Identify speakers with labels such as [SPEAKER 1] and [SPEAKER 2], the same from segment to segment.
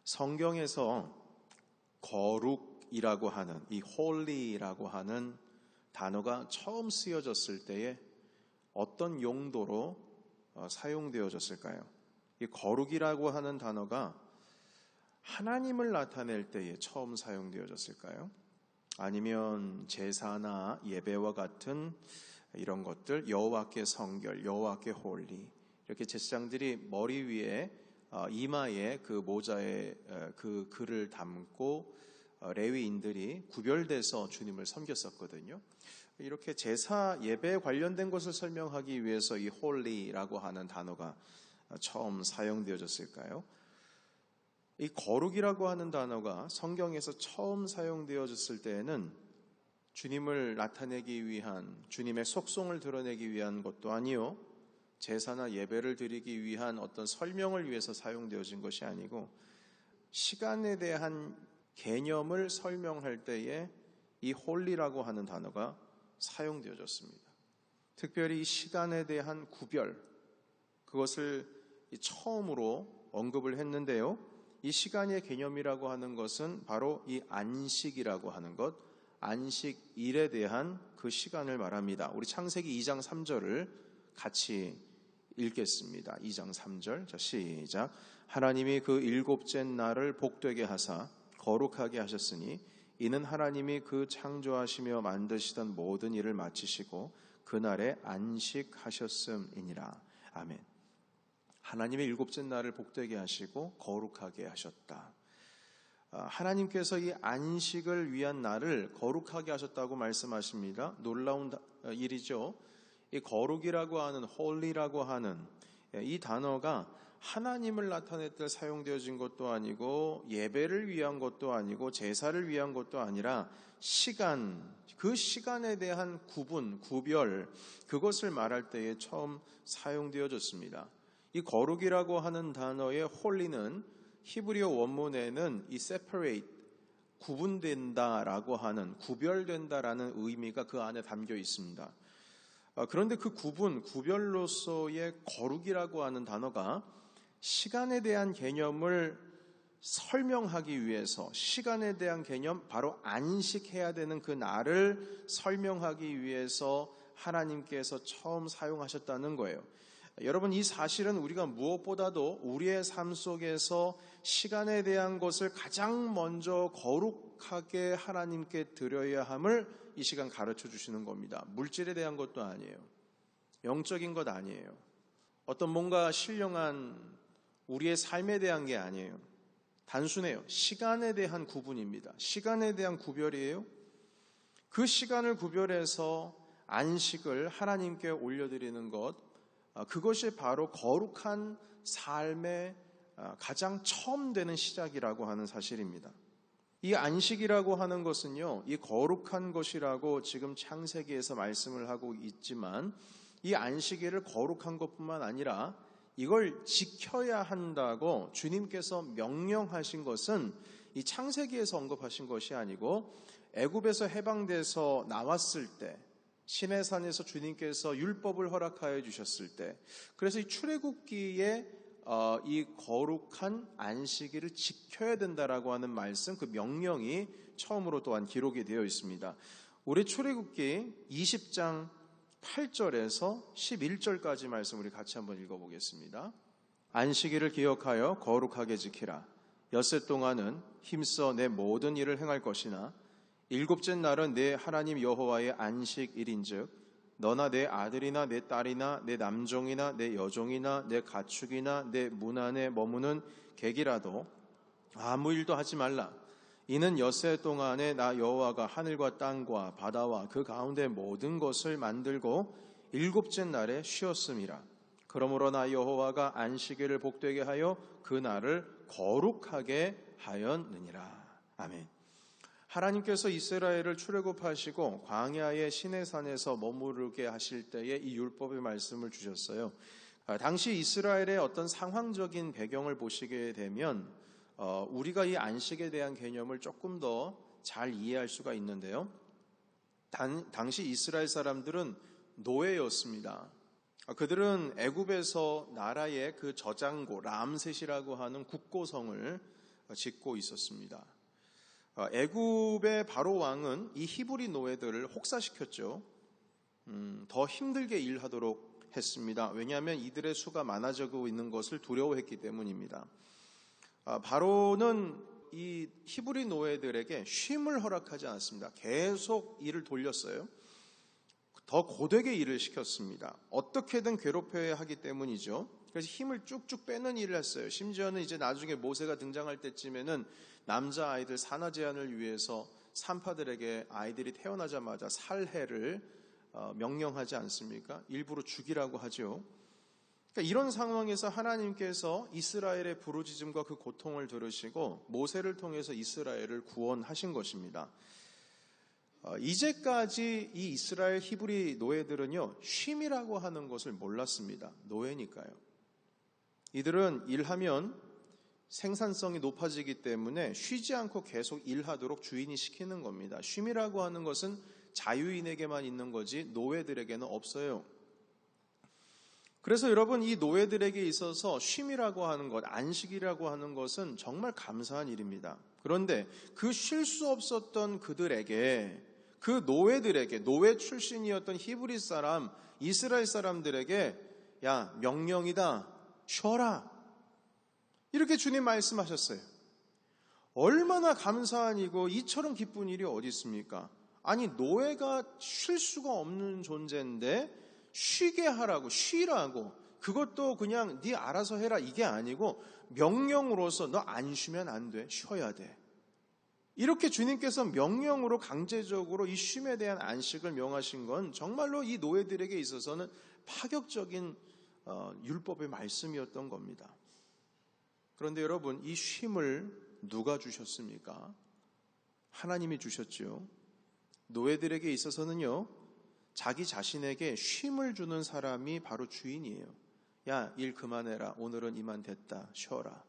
[SPEAKER 1] 성경에서 거룩이라고 하는 이 holy라고 하는 단어가 처음 쓰여졌을 때에 어떤 용도로 사용되어졌을까요? 이 거룩이라고 하는 단어가 하나님을 나타낼 때에 처음 사용되어졌을까요? 아니면 제사나 예배와 같은 이런 것들, 여호와께 성결, 여호와께 홀리, 이렇게 제사장들이 머리 위에 이마에 그 모자에 그 글을 담고 레위인들이 구별돼서 주님을 섬겼었거든요. 이렇게 제사 예배에 관련된 것을 설명하기 위해서 이 홀리라고 하는 단어가 처음 사용되어졌을까요? 이 거룩이라고 하는 단어가 성경에서 처음 사용되어졌을 때에는 주님을 나타내기 위한, 주님의 속성을 드러내기 위한 것도 아니요, 제사나 예배를 드리기 위한 어떤 설명을 위해서 사용되어진 것이 아니고 시간에 대한 개념을 설명할 때에 이 홀리라고 하는 단어가 사용되어졌습니다. 특별히 이 시간에 대한 구별, 그것을 처음으로 언급을 했는데요. 이 시간의 개념이라고 하는 것은 바로 이 안식이라고 하는 것, 안식일에 대한 그 시간을 말합니다. 우리 창세기 2장 3절을 같이 읽겠습니다. 2장 3절. 자, 시작. 하나님이 그 일곱째 날을 복되게 하사 거룩하게 하셨으니 이는 하나님이 그 창조하시며 만드시던 모든 일을 마치시고 그날에 안식하셨음이니라. 아멘. 하나님의 일곱째 날을 복되게 하시고 거룩하게 하셨다. 하나님께서 이 안식을 위한 날을 거룩하게 하셨다고 말씀하십니다. 놀라운 일이죠. 이 거룩이라고 하는 holy라고 하는 이 단어가 하나님을 나타낼 때 사용되어진 것도 아니고 예배를 위한 것도 아니고 제사를 위한 것도 아니라 시간, 그 시간에 대한 구분, 구별, 그것을 말할 때에 처음 사용되어졌습니다. 이 거룩이라고 하는 단어의 holy는 히브리어 원문에는 이 separate, 구분된다라고 하는, 구별된다라는 의미가 그 안에 담겨 있습니다. 그런데 그 구별로서의 거룩이라고 하는 단어가 시간에 대한 개념을 설명하기 위해서, 시간에 대한 개념, 바로 안식해야 되는 그 날을 설명하기 위해서 하나님께서 처음 사용하셨다는 거예요. 여러분, 이 사실은 우리가 무엇보다도 우리의 삶 속에서 시간에 대한 것을 가장 먼저 거룩하게 하나님께 드려야 함을 이 시간 가르쳐 주시는 겁니다. 물질에 대한 것도 아니에요. 영적인 것 아니에요. 어떤 뭔가 신령한 우리의 삶에 대한 게 아니에요. 단순해요. 시간에 대한 구분입니다. 시간에 대한 구별이에요. 그 시간을 구별해서 안식을 하나님께 올려드리는 것, 그것이 바로 거룩한 삶의 가장 처음 되는 시작이라고 하는 사실입니다. 이 안식이라고 하는 것은요, 이 거룩한 것이라고 지금 창세기에서 말씀을 하고 있지만 이 안식일을 거룩한 것뿐만 아니라 이걸 지켜야 한다고 주님께서 명령하신 것은 이 창세기에서 언급하신 것이 아니고 애굽에서 해방돼서 나왔을 때, 시내산에서 주님께서 율법을 허락하여 주셨을 때, 그래서 이 출애굽기에 이 거룩한 안식일을 지켜야 된다라고 하는 말씀, 그 명령이 처음으로 또한 기록이 되어 있습니다. 우리 출애굽기 20장 8절에서 11절까지 말씀 우리 같이 한번 읽어보겠습니다. 안식일을 기억하여 거룩하게 지키라. 엿새 동안은 힘써 내 모든 일을 행할 것이나 일곱째 날은 내 하나님 여호와의 안식일인즉 너나 내 아들이나 내 딸이나 내 남종이나 내 여종이나 내 가축이나 내 문 안에 머무는 객이라도 아무 일도 하지 말라. 이는 엿새 동안에 나 여호와가 하늘과 땅과 바다와 그 가운데 모든 것을 만들고 일곱째 날에 쉬었음이라. 그러므로 나 여호와가 안식일을 복되게 하여 그 날을 거룩하게 하였느니라. 아멘. 하나님께서 이스라엘을 출애굽하시고 광야의 시내산에서 머무르게 하실 때에 이 율법의 말씀을 주셨어요. 당시 이스라엘의 어떤 상황적인 배경을 보시게 되면 우리가 이 안식에 대한 개념을 조금 더 잘 이해할 수가 있는데요. 당시 이스라엘 사람들은 노예였습니다. 그들은 애굽에서 나라의 그 저장고 람셋이라고 하는 국고성을 짓고 있었습니다. 애굽의 바로 왕은 이 히브리 노예들을 혹사시켰죠. 더 힘들게 일하도록 했습니다. 왜냐하면 이들의 수가 많아지고 있는 것을 두려워했기 때문입니다. 바로는 이 히브리 노예들에게 쉼을 허락하지 않았습니다. 계속 일을 돌렸어요. 더 고되게 일을 시켰습니다. 어떻게든 괴롭혀야 하기 때문이죠. 그래서 힘을 쭉쭉 빼는 일을 했어요. 심지어는 이제 나중에 모세가 등장할 때쯤에는 남자아이들 산화 제한을 위해서 산파들에게 아이들이 태어나자마자 살해를 명령하지 않습니까? 일부러 죽이라고 하죠. 그러니까 이런 상황에서 하나님께서 이스라엘의 부르짖음과 그 고통을 들으시고 모세를 통해서 이스라엘을 구원하신 것입니다. 이제까지 이 이스라엘 히브리 노예들은요, 쉼이라고 하는 것을 몰랐습니다. 노예니까요. 이들은 일하면 생산성이 높아지기 때문에 쉬지 않고 계속 일하도록 주인이 시키는 겁니다. 쉼이라고 하는 것은 자유인에게만 있는 거지 노예들에게는 없어요. 그래서 여러분, 이 노예들에게 있어서 쉼이라고 하는 것, 안식이라고 하는 것은 정말 감사한 일입니다. 그런데 그 쉴 수 없었던 그들에게, 그 노예들에게, 노예 출신이었던 히브리 사람, 이스라엘 사람들에게 야, 명령이다, 쉬어라, 이렇게 주님 말씀하셨어요. 얼마나 감사한 일이고 이처럼 기쁜 일이 어디 있습니까? 아니, 노예가 쉴 수가 없는 존재인데 쉬게 하라고, 쉬라고, 그것도 그냥 네 알아서 해라 이게 아니고 명령으로서 너 안 쉬면 안 돼, 쉬어야 돼. 이렇게 주님께서 명령으로 강제적으로 이 쉼에 대한 안식을 명하신 건 정말로 이 노예들에게 있어서는 파격적인 율법의 말씀이었던 겁니다. 그런데 여러분, 이 쉼을 누가 주셨습니까? 하나님이 주셨죠. 노예들에게 있어서는요, 자기 자신에게 쉼을 주는 사람이 바로 주인이에요. 야, 일 그만해라. 오늘은 이만 됐다. 쉬어라.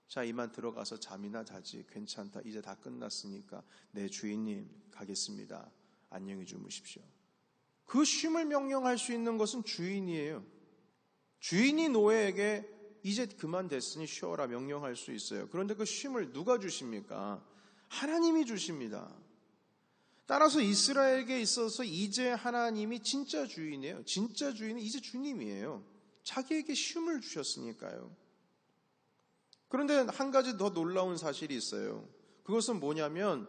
[SPEAKER 1] 자, 이만 들어가서 잠이나 자지. 괜찮다. 이제 다 끝났으니까 내 주인님 가겠습니다. 안녕히 주무십시오. 그 쉼을 명령할 수 있는 것은 주인이에요. 주인이 노예에게 이제 그만 됐으니 쉬어라 명령할 수 있어요. 그런데 그 쉼을 누가 주십니까? 하나님이 주십니다. 따라서 이스라엘에게 있어서 이제 하나님이 진짜 주인이에요. 진짜 주인은 이제 주님이에요. 자기에게 쉼을 주셨으니까요. 그런데 한 가지 더 놀라운 사실이 있어요. 그것은 뭐냐면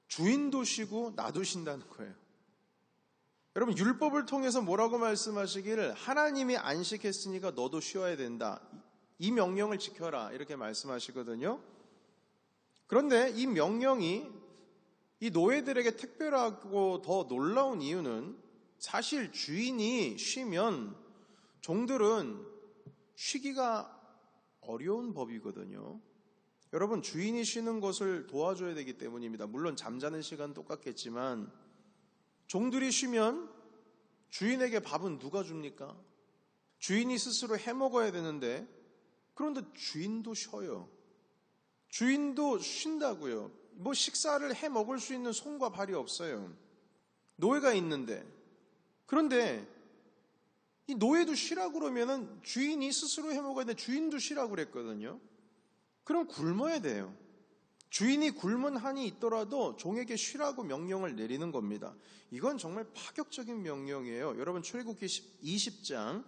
[SPEAKER 1] 주인도 쉬고 나도 쉰다는 거예요. 여러분, 율법을 통해서 뭐라고 말씀하시기를 하나님이 안식했으니까 너도 쉬어야 된다. 이 명령을 지켜라. 이렇게 말씀하시거든요. 그런데 이 명령이 이 노예들에게 특별하고 더 놀라운 이유는 사실 주인이 쉬면 종들은 쉬기가 어려운 법이거든요. 여러분, 주인이 쉬는 것을 도와줘야 되기 때문입니다. 물론 잠자는 시간 똑같겠지만 종들이 쉬면 주인에게 밥은 누가 줍니까? 주인이 스스로 해먹어야 되는데, 그런데 주인도 쉬어요. 주인도 쉰다고요. 뭐 식사를 해먹을 수 있는 손과 발이 없어요. 노예가 있는데. 그런데 이 노예도 쉬라고 그러면은 주인이 스스로 해먹어야 되는데 주인도 쉬라고 그랬거든요. 그럼 굶어야 돼요. 주인이 굶은 한이 있더라도 종에게 쉬라고 명령을 내리는 겁니다. 이건 정말 파격적인 명령이에요. 여러분, 출애굽기 20장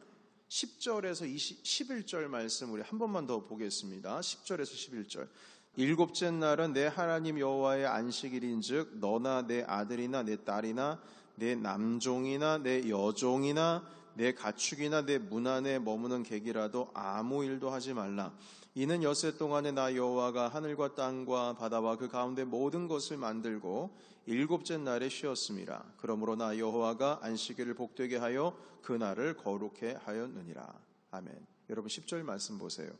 [SPEAKER 1] 10절에서 11절 말씀 우리 한 번만 더 보겠습니다. 10절에서 11절. 일곱째 날은 내 하나님 여호와의 안식일인즉 너나 내 아들이나 내 딸이나 내 남종이나 내 여종이나 내 가축이나 내 문 안에 머무는 객이라도 아무 일도 하지 말라. 이는 엿새 동안에 나 여호와가 하늘과 땅과 바다와 그 가운데 모든 것을 만들고 일곱째 날에 쉬었음이라. 그러므로 나 여호와가 안식일을 복되게 하여 그 날을 거룩해 하였느니라. 아멘. 여러분, 10절 말씀 보세요.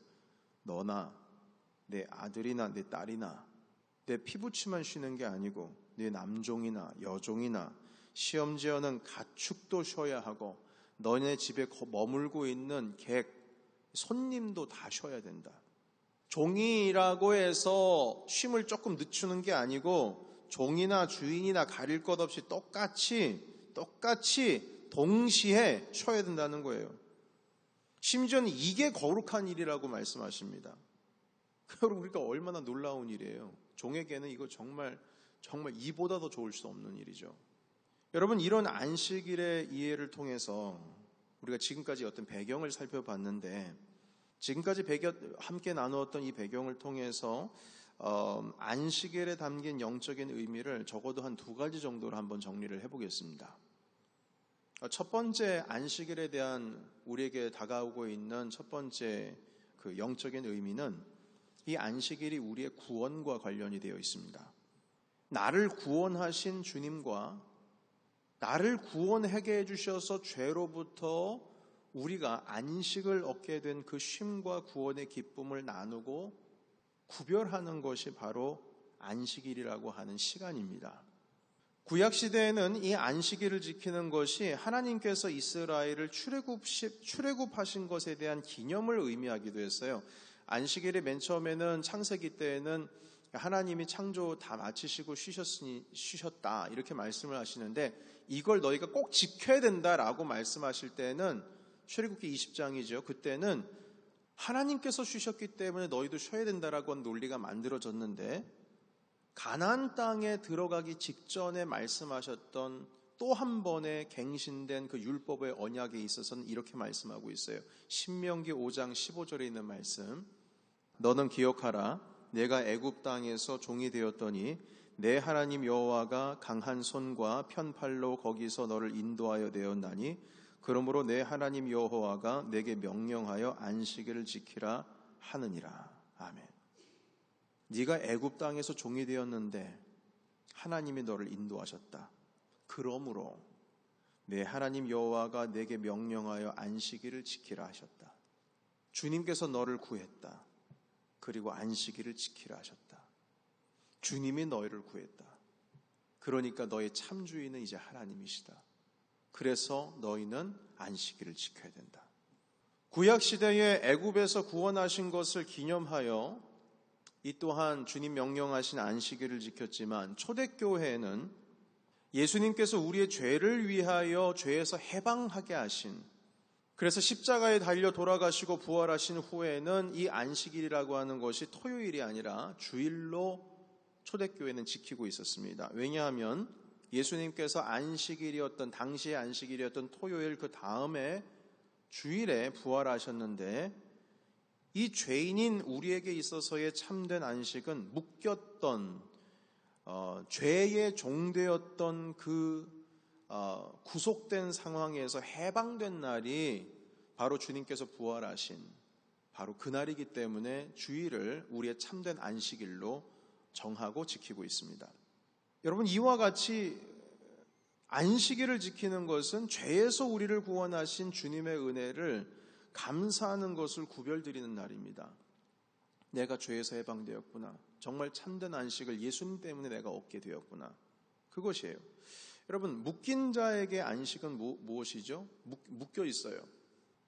[SPEAKER 1] 너나 내 아들이나 내 딸이나 내 피부치만 쉬는 게 아니고 내 남종이나 여종이나 시험지어는 가축도 쉬어야 하고 너네 집에 머물고 있는 객, 손님도 다 쉬어야 된다. 종이라고 해서 쉼을 조금 늦추는 게 아니고 종이나 주인이나 가릴 것 없이 똑같이 동시에 쉬어야 된다는 거예요. 심지어는 이게 거룩한 일이라고 말씀하십니다. 여러분, 그러니까 얼마나 놀라운 일이에요. 종에게는 이거 정말 이보다 더 좋을 수 없는 일이죠. 여러분, 이런 안식일의 이해를 통해서 우리가 지금까지 어떤 배경을 살펴봤는데, 지금까지 함께 나누었던 이 배경을 통해서 안식일에 담긴 영적인 의미를 적어도 한 2가지 정도로 한번 정리를 해보겠습니다. 첫 번째, 안식일에 대한 우리에게 다가오고 있는 첫 번째 그 영적인 의미는 이 안식일이 우리의 구원과 관련이 되어 있습니다. 나를 구원하신 주님과 나를 구원하게 해주셔서 죄로부터 우리가 안식을 얻게 된 그 쉼과 구원의 기쁨을 나누고 구별하는 것이 바로 안식일이라고 하는 시간입니다. 구약시대에는 이 안식일을 지키는 것이 하나님께서 이스라엘을 출애굽하신 것에 대한 기념을 의미하기도 했어요. 안식일이 맨 처음에는 창세기 때에는 하나님이 창조 다 마치시고 쉬셨다 이렇게 말씀을 하시는데, 이걸 너희가 꼭 지켜야 된다라고 말씀하실 때는 출애굽기 20장이죠. 그때는 하나님께서 쉬셨기 때문에 너희도 쉬어야 된다라고 하는 논리가 만들어졌는데, 가나안 땅에 들어가기 직전에 말씀하셨던 또 한 번의 갱신된 그 율법의 언약에 있어서는 이렇게 말씀하고 있어요. 신명기 5장 15절에 있는 말씀, 너는 기억하라. 내가 애굽 땅에서 종이 되었더니 내 하나님 여호와가 강한 손과 편팔로 거기서 너를 인도하여 내었나니, 그러므로 내 하나님 여호와가 내게 명령하여 안식일을 지키라 하느니라. 아멘. 네가 애굽 땅에서 종이 되었는데 하나님이 너를 인도하셨다. 그러므로 내 하나님 여호와가 내게 명령하여 안식일을 지키라 하셨다. 주님께서 너를 구했다. 그리고 안식일을 지키라 하셨다. 주님이 너희를 구했다. 그러니까 너의 참주인은 이제 하나님이시다. 그래서 너희는 안식일을 지켜야 된다. 구약시대에 애굽에서 구원하신 것을 기념하여 이 또한 주님 명령하신 안식일을 지켰지만, 초대교회는 예수님께서 우리의 죄를 위하여 죄에서 해방하게 하신, 그래서 십자가에 달려 돌아가시고 부활하신 후에는 이 안식일이라고 하는 것이 토요일이 아니라 주일로 초대교회는 지키고 있었습니다. 왜냐하면 예수님께서 당시의 안식일이었던 토요일 그 다음에 주일에 부활하셨는데, 이 죄인인 우리에게 있어서의 참된 안식은 묶였던 죄의 종되었던 그 구속된 상황에서 해방된 날이 바로 주님께서 부활하신 바로 그날이기 때문에 주일을 우리의 참된 안식일로 정하고 지키고 있습니다. 여러분, 이와 같이 안식일을 지키는 것은 죄에서 우리를 구원하신 주님의 은혜를 감사하는 것을 구별드리는 날입니다. 내가 죄에서 해방되었구나. 정말 참된 안식을 예수님 때문에 내가 얻게 되었구나. 그것이에요. 여러분, 묶인 자에게 안식은 무엇이죠? 묶여 있어요.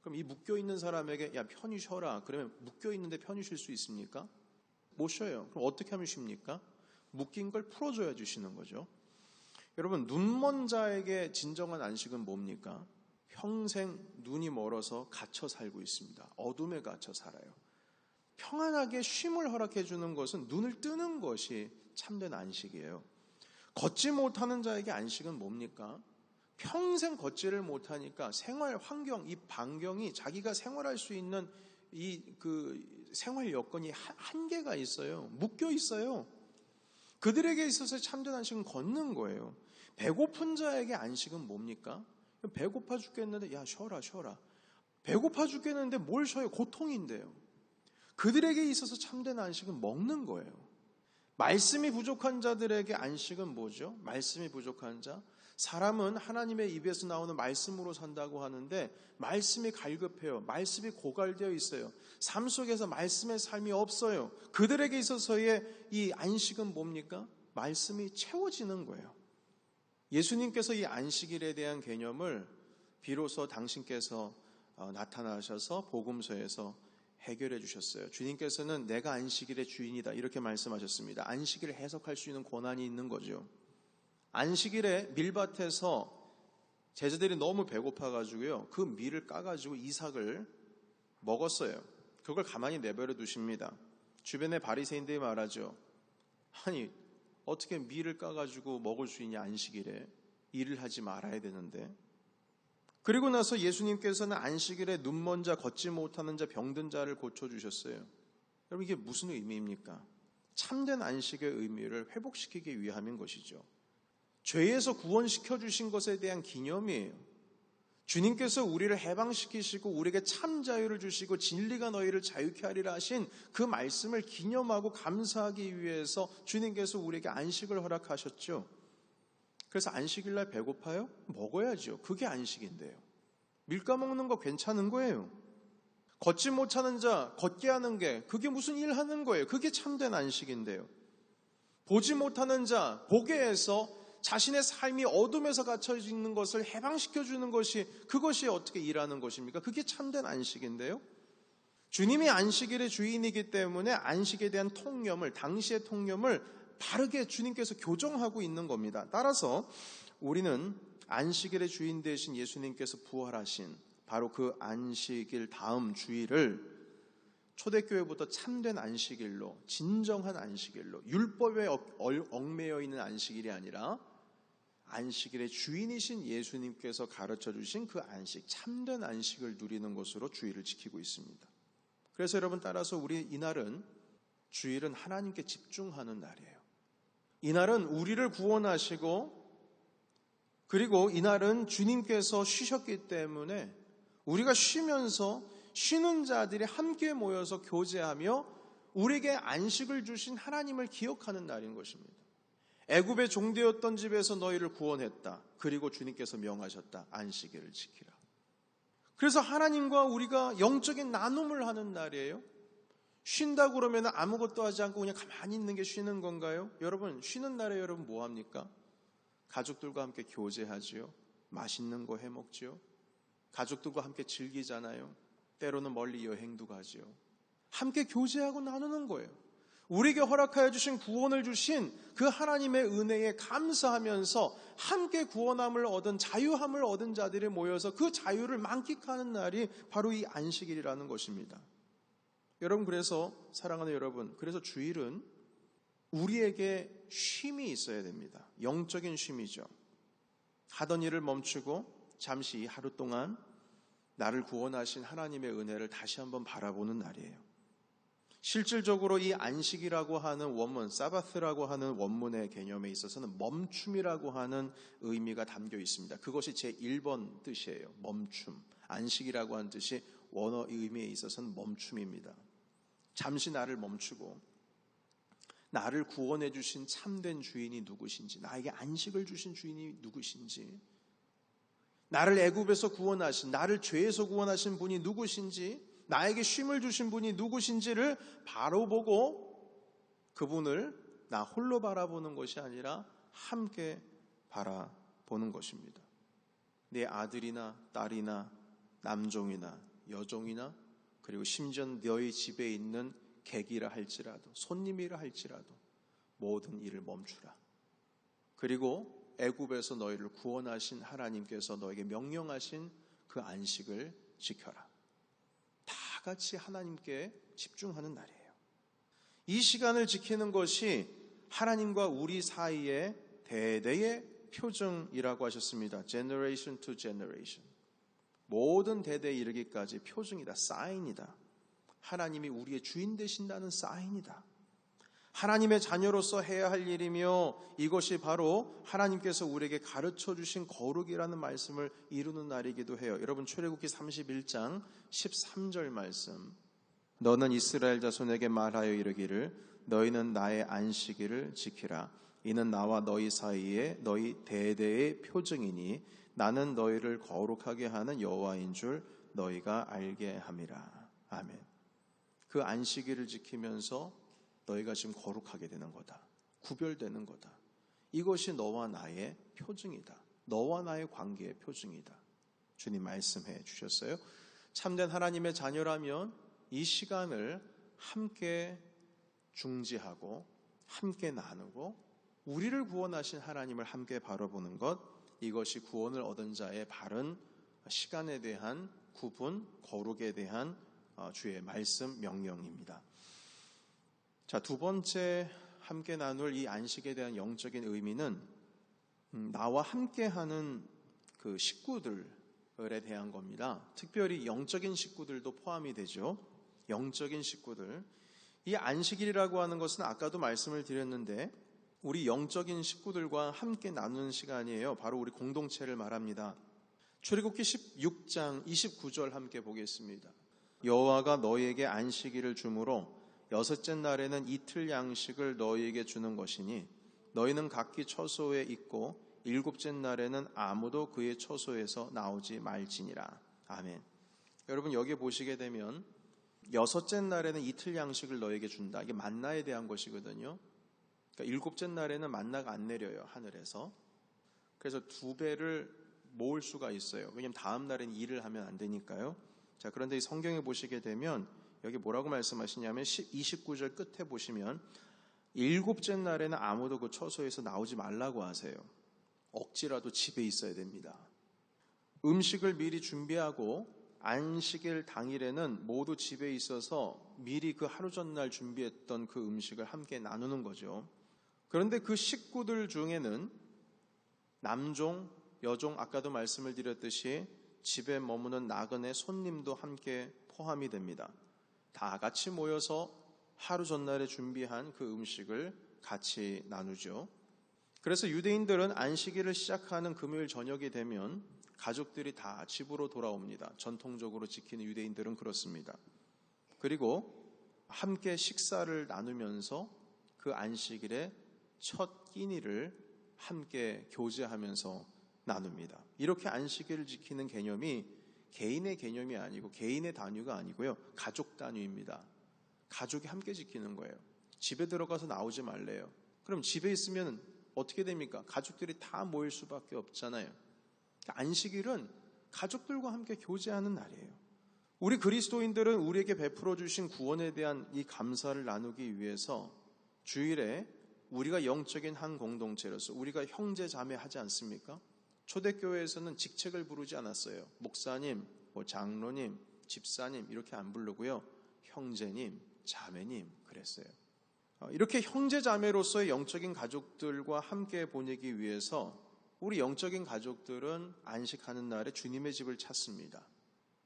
[SPEAKER 1] 그럼 이 묶여 있는 사람에게 야, 편히 쉬어라. 그러면 묶여 있는데 편히 쉴 수 있습니까? 못 쉬어요. 그럼 어떻게 하면 쉽니까? 묶인 걸 풀어줘야 주시는 거죠. 여러분, 눈먼 자에게 진정한 안식은 뭡니까? 평생 눈이 멀어서 갇혀 살고 있습니다. 어둠에 갇혀 살아요. 평안하게 쉼을 허락해 주는 것은 눈을 뜨는 것이 참된 안식이에요. 걷지 못하는 자에게 안식은 뭡니까? 평생 걷지를 못하니까 생활 환경, 이 반경이 자기가 생활할 수 있는 생활 여건이 한계가 있어요. 묶여 있어요. 그들에게 있어서 참된 안식은 걷는 거예요. 배고픈 자에게 안식은 뭡니까? 배고파 죽겠는데 야, 쉬어라. 배고파 죽겠는데 뭘 쉬어요? 고통인데요. 그들에게 있어서 참된 안식은 먹는 거예요. 말씀이 부족한 자들에게 안식은 뭐죠? 말씀이 부족한 자, 사람은 하나님의 입에서 나오는 말씀으로 산다고 하는데 말씀이 갈급해요. 말씀이 고갈되어 있어요. 삶 속에서 말씀의 삶이 없어요. 그들에게 있어서의 이 안식은 뭡니까? 말씀이 채워지는 거예요. 예수님께서 이 안식일에 대한 개념을 비로소 당신께서 나타나셔서 복음서에서 해결해 주셨어요. 주님께서는 내가 안식일의 주인이다 이렇게 말씀하셨습니다. 안식일을 해석할 수 있는 권한이 있는 거죠. 안식일에 밀밭에서 제자들이 너무 배고파가지고요, 그 밀을 까가지고 이삭을 먹었어요. 그걸 가만히 내버려 두십니다. 주변의 바리새인들이 말하죠. 아니 어떻게 밀을 까가지고 먹을 수 있냐, 안식일에. 일을 하지 말아야 되는데. 그리고 나서 예수님께서는 안식일에 눈먼 자, 걷지 못하는 자, 병든 자를 고쳐주셨어요. 여러분 이게 무슨 의미입니까? 참된 안식의 의미를 회복시키기 위함인 것이죠. 죄에서 구원시켜 주신 것에 대한 기념이에요. 주님께서 우리를 해방시키시고 우리에게 참 자유를 주시고 진리가 너희를 자유케 하리라 하신 그 말씀을 기념하고 감사하기 위해서 주님께서 우리에게 안식을 허락하셨죠. 그래서 안식일날 배고파요? 먹어야죠. 그게 안식인데요. 밀 까먹는 거 괜찮은 거예요. 걷지 못하는 자 걷게 하는 게 그게 무슨 일 하는 거예요. 그게 참된 안식인데요. 보지 못하는 자 보게 해서 자신의 삶이 어둠에서 갇혀 있는 것을 해방시켜주는 것이, 그것이 어떻게 일하는 것입니까? 그게 참된 안식인데요. 주님이 안식일의 주인이기 때문에 안식에 대한 통념을, 당시의 통념을 바르게 주님께서 교정하고 있는 겁니다. 따라서 우리는 안식일의 주인 되신 예수님께서 부활하신 바로 그 안식일 다음 주일을 초대교회부터 참된 안식일로, 진정한 안식일로, 율법에 얽매여 있는 안식일이 아니라 안식일의 주인이신 예수님께서 가르쳐 주신 그 안식, 참된 안식을 누리는 것으로 주일을 지키고 있습니다. 그래서 여러분, 따라서 우리 이날은, 주일은 하나님께 집중하는 날이에요. 이날은 우리를 구원하시고, 그리고 이날은 주님께서 쉬셨기 때문에 우리가 쉬면서 쉬는 자들이 함께 모여서 교제하며 우리에게 안식을 주신 하나님을 기억하는 날인 것입니다. 애굽의 종되었던 집에서 너희를 구원했다. 그리고 주님께서 명하셨다. 안식일을 지키라. 그래서 하나님과 우리가 영적인 나눔을 하는 날이에요. 쉰다고 그러면 아무것도 하지 않고 그냥 가만히 있는 게 쉬는 건가요? 여러분, 쉬는 날에 여러분 뭐 합니까? 가족들과 함께 교제하지요. 맛있는 거 해먹지요. 가족들과 함께 즐기잖아요. 때로는 멀리 여행도 가지요. 함께 교제하고 나누는 거예요. 우리에게 허락하여 주신 구원을 주신 그 하나님의 은혜에 감사하면서 함께 구원함을 얻은, 자유함을 얻은 자들이 모여서 그 자유를 만끽하는 날이 바로 이 안식일이라는 것입니다. 여러분, 그래서 사랑하는 여러분, 그래서 주일은 우리에게 쉼이 있어야 됩니다. 영적인 쉼이죠. 하던 일을 멈추고 잠시 하루 동안 나를 구원하신 하나님의 은혜를 다시 한번 바라보는 날이에요. 실질적으로 이 안식이라고 하는 원문, 사바스라고 하는 원문의 개념에 있어서는 멈춤이라고 하는 의미가 담겨 있습니다. 그것이 제1번 뜻이에요. 멈춤. 안식이라고 하는 뜻이 원어 의미에 있어서는 멈춤입니다. 잠시 나를 멈추고 나를 구원해 주신 참된 주인이 누구신지, 나에게 안식을 주신 주인이 누구신지, 나를 애굽에서 구원하신, 나를 죄에서 구원하신 분이 누구신지, 나에게 쉼을 주신 분이 누구신지를 바로 보고 그분을 나 홀로 바라보는 것이 아니라 함께 바라보는 것입니다. 내 아들이나 딸이나 남종이나 여종이나, 그리고 심지어 너희 집에 있는 객이라 할지라도, 손님이라 할지라도 모든 일을 멈추라. 그리고 애굽에서 너희를 구원하신 하나님께서 너에게 명령하신 그 안식을 지켜라. 다 같이 하나님께 집중하는 날이에요. 이 시간을 지키는 것이 하나님과 우리 사이의 대대의 표징이라고 하셨습니다. Generation to generation. 모든 대대에 이르기까지 표징이다, 사인이다. 하나님이 우리의 주인 되신다는 사인이다. 하나님의 자녀로서 해야 할 일이며, 이것이 바로 하나님께서 우리에게 가르쳐 주신 거룩이라는 말씀을 이루는 날이기도 해요. 여러분, 출애굽기 31장 13절 말씀. 너는 이스라엘 자손에게 말하여 이르기를 너희는 나의 안식일을 지키라. 이는 나와 너희 사이에 너희 대대의 표징이니 나는 너희를 거룩하게 하는 여호와인 줄 너희가 알게 함이라. 아멘. 그 안식일을 지키면서 너희가 지금 거룩하게 되는 거다. 구별되는 거다. 이것이 너와 나의 표징이다. 너와 나의 관계의 표징이다. 주님 말씀해 주셨어요. 참된 하나님의 자녀라면 이 시간을 함께 중지하고 함께 나누고 우리를 구원하신 하나님을 함께 바라보는 것, 이것이 구원을 얻은 자의 바른 시간에 대한 구분, 거룩에 대한 주의 말씀, 명령입니다. 자, 두 번째 함께 나눌 이 안식에 대한 영적인 의미는 나와 함께하는 그 식구들에 대한 겁니다. 특별히 영적인 식구들도 포함이 되죠. 영적인 식구들. 이 안식일이라고 하는 것은 아까도 말씀을 드렸는데 우리 영적인 식구들과 함께 나누는 시간이에요. 바로 우리 공동체를 말합니다. 출애굽기 16장 29절 함께 보겠습니다. 여호와가 너희에게 안식일을 주므로 여섯째 날에는 이틀 양식을 너희에게 주는 것이니 너희는 각기 처소에 있고 일곱째 날에는 아무도 그의 처소에서 나오지 말지니라. 아멘. 여러분 여기 보시게 되면 여섯째 날에는 이틀 양식을 너희에게 준다. 이게 만나에 대한 것이거든요. 그러니까 일곱째 날에는 만나가 안 내려요, 하늘에서. 그래서 두 배를 모을 수가 있어요. 왜냐하면 다음 날에는 일을 하면 안 되니까요. 자, 그런데 이 성경에 보시게 되면 여기 뭐라고 말씀하시냐면 29절 끝에 보시면 일곱째 날에는 아무도 그 처소에서 나오지 말라고 하세요. 억지라도 집에 있어야 됩니다. 음식을 미리 준비하고 안식일 당일에는 모두 집에 있어서 미리 그 하루 전날 준비했던 그 음식을 함께 나누는 거죠. 그런데 그 식구들 중에는 남종, 여종, 아까도 말씀을 드렸듯이 집에 머무는 나그네 손님도 함께 포함이 됩니다. 다 같이 모여서 하루 전날에 준비한 그 음식을 같이 나누죠. 그래서 유대인들은 안식일을 시작하는 금요일 저녁이 되면 가족들이 다 집으로 돌아옵니다. 전통적으로 지키는 유대인들은 그렇습니다. 그리고 함께 식사를 나누면서 그 안식일의 첫 끼니를 함께 교제하면서 나눕니다. 이렇게 안식일을 지키는 개념이 개인의 개념이 아니고 개인의 단위가 아니고요. 가족 단위입니다. 가족이 함께 지키는 거예요. 집에 들어가서 나오지 말래요. 그럼 집에 있으면 어떻게 됩니까? 가족들이 다 모일 수밖에 없잖아요. 안식일은 가족들과 함께 교제하는 날이에요. 우리 그리스도인들은 우리에게 베풀어 주신 구원에 대한 이 감사를 나누기 위해서 주일에 우리가 영적인 한 공동체로서 우리가 형제 자매 하지 않습니까? 초대교회에서는 직책을 부르지 않았어요. 목사님, 장로님, 집사님 이렇게 안 부르고요. 형제님, 자매님 그랬어요. 이렇게 형제 자매로서의 영적인 가족들과 함께 보내기 위해서 우리 영적인 가족들은 안식하는 날에 주님의 집을 찾습니다.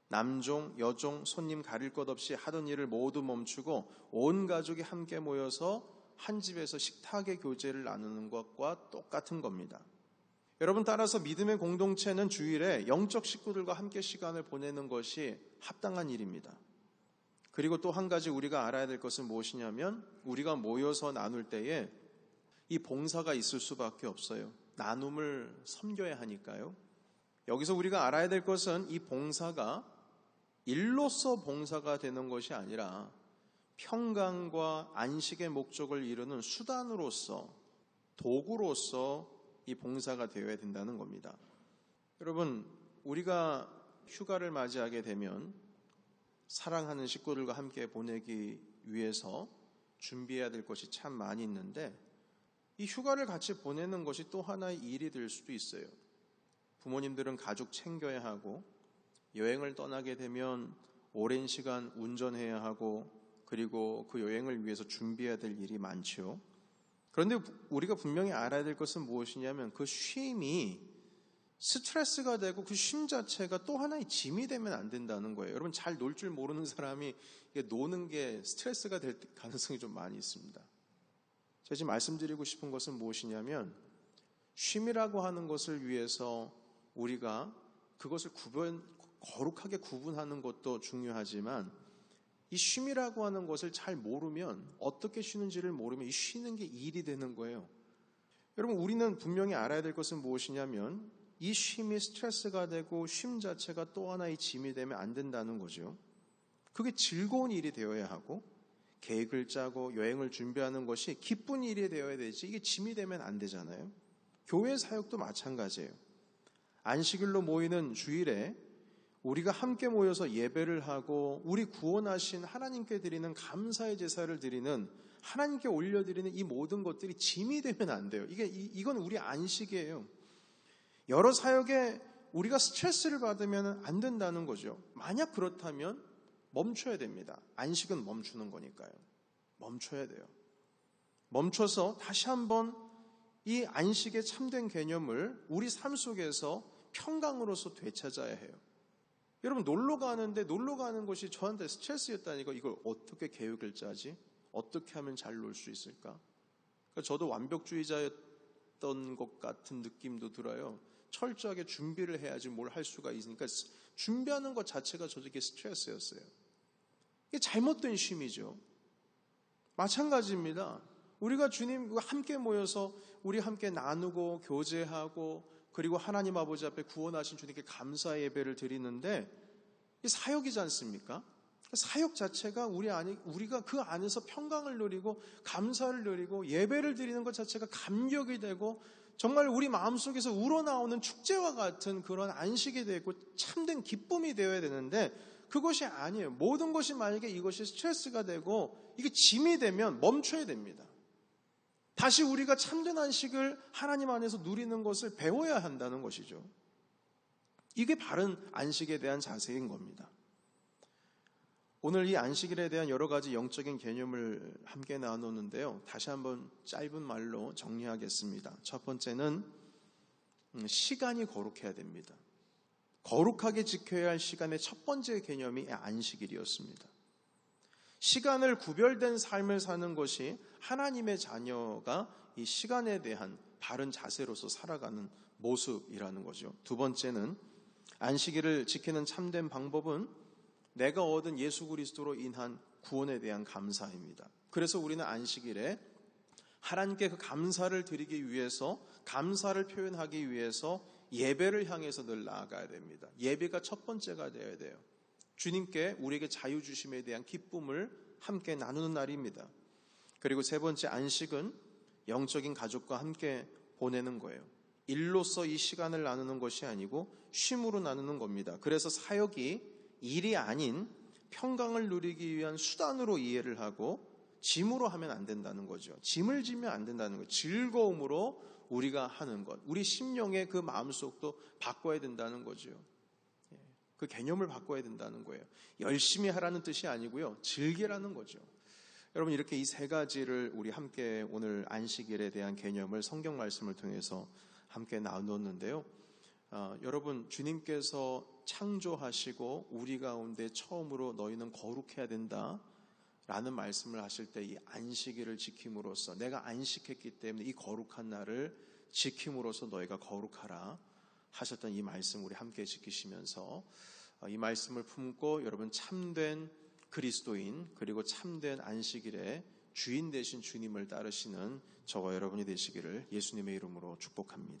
[SPEAKER 1] 남종, 여종, 손님 가릴 것 없이 하던 일을 모두 멈추고 온 가족이 함께 모여서 한 집에서 식탁의 교제를 나누는 것과 똑같은 겁니다. 여러분 따라서 믿음의 공동체는 주일에 영적 식구들과 함께 시간을 보내는 것이 합당한 일입니다. 그리고 또 한 가지 우리가 알아야 될 것은 무엇이냐면 우리가 모여서 나눌 때에 이 봉사가 있을 수밖에 없어요. 나눔을 섬겨야 하니까요. 여기서 우리가 알아야 될 것은 이 봉사가 일로서 봉사가 되는 것이 아니라 평강과 안식의 목적을 이루는 수단으로서 도구로서 이 봉사가 되어야 된다는 겁니다. 여러분 우리가 휴가를 맞이하게 되면 사랑하는 식구들과 함께 보내기 위해서 준비해야 될 것이 참 많이 있는데 이 휴가를 같이 보내는 것이 또 하나의 일이 될 수도 있어요. 부모님들은 가족 챙겨야 하고 여행을 떠나게 되면 오랜 시간 운전해야 하고 그리고 그 여행을 위해서 준비해야 될 일이 많죠. 그런데 우리가 분명히 알아야 될 것은 무엇이냐면 그 쉼이 스트레스가 되고 그 쉼 자체가 또 하나의 짐이 되면 안 된다는 거예요. 여러분 잘 놀 줄 모르는 사람이 노는 게 스트레스가 될 가능성이 좀 많이 있습니다. 제가 지금 말씀드리고 싶은 것은 무엇이냐면 쉼이라고 하는 것을 위해서 우리가 그것을 거룩하게 구분하는 것도 중요하지만 이 쉼이라고 하는 것을 잘 모르면 어떻게 쉬는지를 모르면 이 쉬는 게 일이 되는 거예요. 여러분 우리는 분명히 알아야 될 것은 무엇이냐면 이 쉼이 스트레스가 되고 쉼 자체가 또 하나의 짐이 되면 안 된다는 거죠. 그게 즐거운 일이 되어야 하고 계획을 짜고 여행을 준비하는 것이 기쁜 일이 되어야 되지 이게 짐이 되면 안 되잖아요. 교회 사역도 마찬가지예요. 안식일로 모이는 주일에 우리가 함께 모여서 예배를 하고 우리 구원하신 하나님께 드리는 감사의 제사를 드리는 하나님께 올려드리는 이 모든 것들이 짐이 되면 안 돼요. 이건 우리 안식이에요. 여러 사역에 우리가 스트레스를 받으면 안 된다는 거죠. 만약 그렇다면 멈춰야 됩니다. 안식은 멈추는 거니까요. 멈춰야 돼요. 멈춰서 다시 한번 이 안식의 참된 개념을 우리 삶 속에서 평강으로서 되찾아야 해요. 여러분, 놀러 가는 것이 저한테 스트레스였다니까. 이걸 어떻게 계획을 짜지? 어떻게 하면 잘 놀 수 있을까? 그러니까 저도 완벽주의자였던 것 같은 느낌도 들어요. 철저하게 준비를 해야지 뭘 할 수가 있으니까 준비하는 것 자체가 저에게 스트레스였어요. 이게 잘못된 쉼이죠. 마찬가지입니다. 우리가 주님과 함께 모여서 우리 함께 나누고 교제하고 그리고 하나님 아버지 앞에 구원하신 주님께 감사 예배를 드리는데 이 사역이지 않습니까? 사역 자체가 우리가 그 안에서 평강을 누리고 감사를 누리고 예배를 드리는 것 자체가 감격이 되고 정말 우리 마음속에서 우러나오는 축제와 같은 그런 안식이 되고 참된 기쁨이 되어야 되는데 그것이 아니에요. 모든 것이 만약에 이것이 스트레스가 되고 이게 짐이 되면 멈춰야 됩니다. 다시 우리가 참된 안식을 하나님 안에서 누리는 것을 배워야 한다는 것이죠. 이게 바른 안식에 대한 자세인 겁니다. 오늘 이 안식일에 대한 여러 가지 영적인 개념을 함께 나누는데요. 다시 한번 짧은 말로 정리하겠습니다. 첫 번째는 시간이 거룩해야 됩니다. 거룩하게 지켜야 할 시간의 첫 번째 개념이 안식일이었습니다. 시간을 구별된 삶을 사는 것이 하나님의 자녀가 이 시간에 대한 바른 자세로서 살아가는 모습이라는 거죠. 두 번째는 안식일을 지키는 참된 방법은 내가 얻은 예수 그리스도로 인한 구원에 대한 감사입니다. 그래서 우리는 안식일에 하나님께 그 감사를 드리기 위해서, 감사를 표현하기 위해서 예배를 향해서 늘 나아가야 됩니다. 예배가 첫 번째가 되어야 돼요. 주님께 우리에게 자유 주심에 대한 기쁨을 함께 나누는 날입니다. 그리고 세 번째, 안식은 영적인 가족과 함께 보내는 거예요. 일로서 이 시간을 나누는 것이 아니고 쉼으로 나누는 겁니다. 그래서 사역이 일이 아닌 평강을 누리기 위한 수단으로 이해를 하고 짐으로 하면 안 된다는 거죠. 짐을 지면 안 된다는 거예요. 즐거움으로 우리가 하는 것, 우리 심령의 그 마음속도 바꿔야 된다는 거죠. 그 개념을 바꿔야 된다는 거예요. 열심히 하라는 뜻이 아니고요, 즐기라는 거죠. 여러분, 이렇게 이 세 가지를 우리 함께 오늘 안식일에 대한 개념을 성경 말씀을 통해서 함께 나눴는데요. 여러분, 주님께서 창조하시고 우리 가운데 처음으로 너희는 거룩해야 된다 라는 말씀을 하실 때 이 안식일을 지킴으로써, 내가 안식했기 때문에 이 거룩한 날을 지킴으로써 너희가 거룩하라 하셨던 이 말씀 우리 함께 지키시면서 이 말씀을 품고 여러분 참된 그리스도인 그리고 참된 안식일의 주인 되신 주님을 따르시는 저와 여러분이 되시기를 예수님의 이름으로 축복합니다.